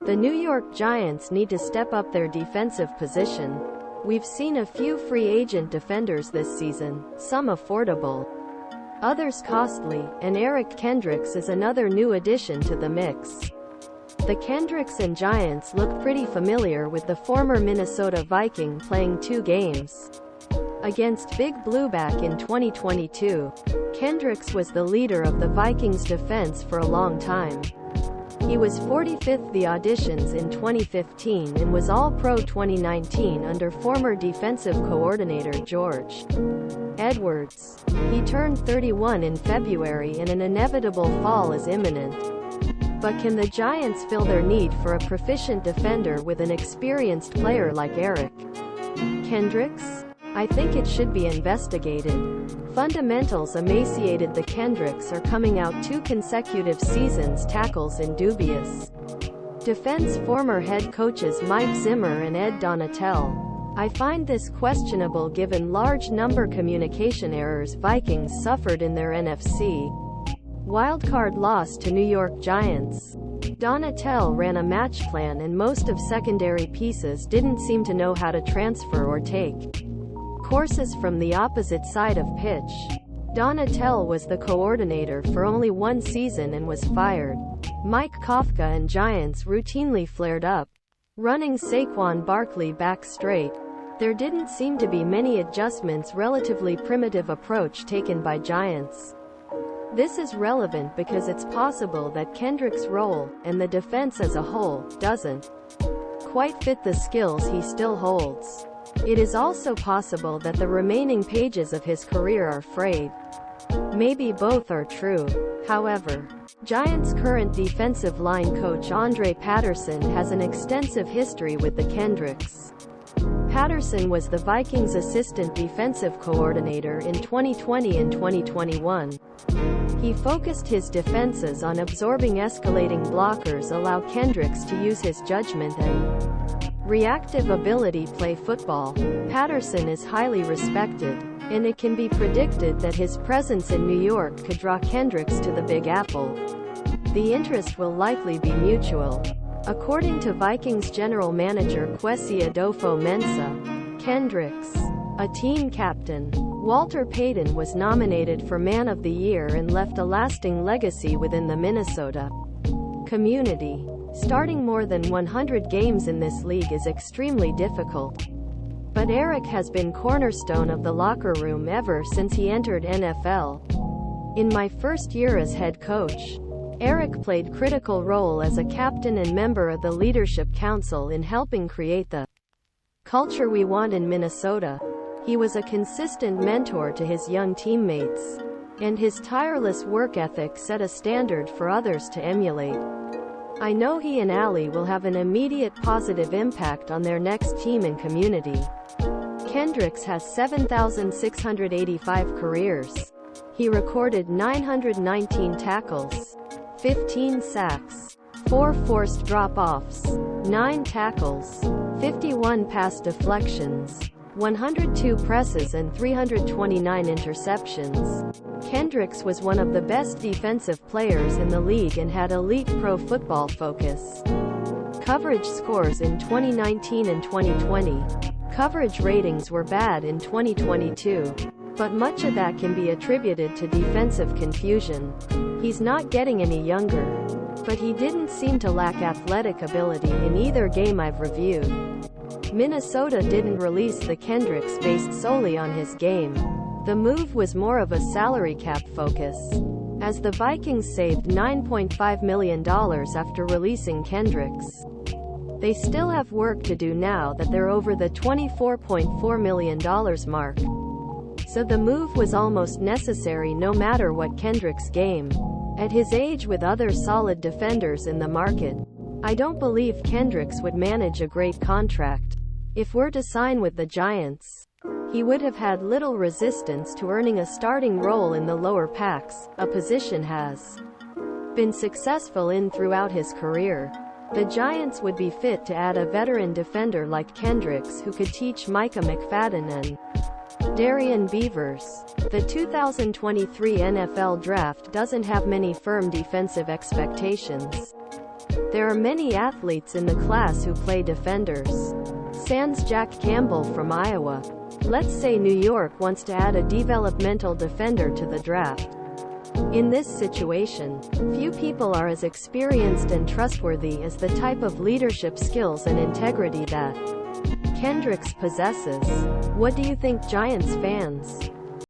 The New York Giants need to step up their defensive position. We've seen a few free agent defenders this season, some affordable, others costly, and Eric Kendricks is another new addition to the mix. The Kendricks and Giants look pretty familiar, with the former Minnesota Viking playing 2 games against Big Blue back in 2022. Kendricks was the leader of the Vikings' defense for a long time. He was 45th the auditions in 2015 and was All-Pro 2019 under former defensive coordinator George Edwards. He turned 31 in February and an inevitable fall is imminent. But can the Giants fill their need for a proficient defender with an experienced player like Eric Kendricks? I think it should be investigated. Fundamentals emaciated. The Kendricks are coming out 2 consecutive seasons tackles in dubious defense. Former head coaches Mike Zimmer and Ed Donatel. I find this questionable given large number communication errors Vikings suffered in their NFC wildcard loss to New York Giants. Donatel ran a match plan and most of secondary pieces didn't seem to know how to transfer or take courses from the opposite side of pitch. Donatel was the coordinator for only 1 season and was fired. Mike Kafka and Giants routinely flared up, running Saquon Barkley back straight. There didn't seem to be many adjustments. Relatively primitive approach taken by Giants. This is relevant because it's possible that Kendrick's role, and the defense as a whole, doesn't quite fit the skills he still holds. It is also possible that the remaining pages of his career are frayed. Maybe both are true. However, Giants' current defensive line coach Andre Patterson has an extensive history with the Kendricks. Patterson was the Vikings' assistant defensive coordinator in 2020 and 2021. He focused his defenses on absorbing escalating blockers, allow Kendricks to use his judgment and reactive ability play football. Patterson is highly respected, and it can be predicted that his presence in New York could draw Kendricks to the Big Apple. The interest will likely be mutual. According to Vikings general manager Kwesi Adofo-Mensah, Kendricks, a team captain, Walter Payton was nominated for Man of the Year and left a lasting legacy within the Minnesota community. Starting more than 100 games in this league is extremely difficult. But Eric has been cornerstone of the locker room ever since he entered NFL. In my first year as head coach, Eric played critical role as a captain and member of the leadership council in helping create the culture we want in Minnesota. He was a consistent mentor to his young teammates, and his tireless work ethic set a standard for others to emulate. I know he and Allie will have an immediate positive impact on their next team and community. Kendricks has 7,685 careers. He recorded 919 tackles, 15 sacks, 4 forced drop-offs, 9 tackles, 51 pass deflections, 102 presses and 329 interceptions. Kendricks was one of the best defensive players in the league and had elite Pro Football Focus coverage scores in 2019 and 2020. Coverage ratings were bad in 2022, but much of that can be attributed to defensive confusion. He's not getting any younger, but he didn't seem to lack athletic ability in either game I've reviewed. Minnesota didn't release the Kendricks based solely on his game. The move was more of a salary cap focus, as the Vikings saved $9.5 million after releasing Kendricks. They still have work to do now that they're over the $24.4 million mark. So the move was almost necessary no matter what Kendricks' game. At his age with other solid defenders in the market, I don't believe Kendricks would manage a great contract. If we're to sign with the Giants, he would have had little resistance to earning a starting role in the lower packs, a position has been successful in throughout his career. The Giants would be fit to add a veteran defender like Kendricks who could teach Micah McFadden and Darian Beavers. The 2023 NFL Draft doesn't have many firm defensive expectations. There are many athletes in the class who play defenders. Sans Jack Campbell from Iowa. Let's say New York wants to add a developmental defender to the draft. In this situation, few people are as experienced and trustworthy as the type of leadership skills and integrity that Kendricks possesses. What do you think, Giants fans?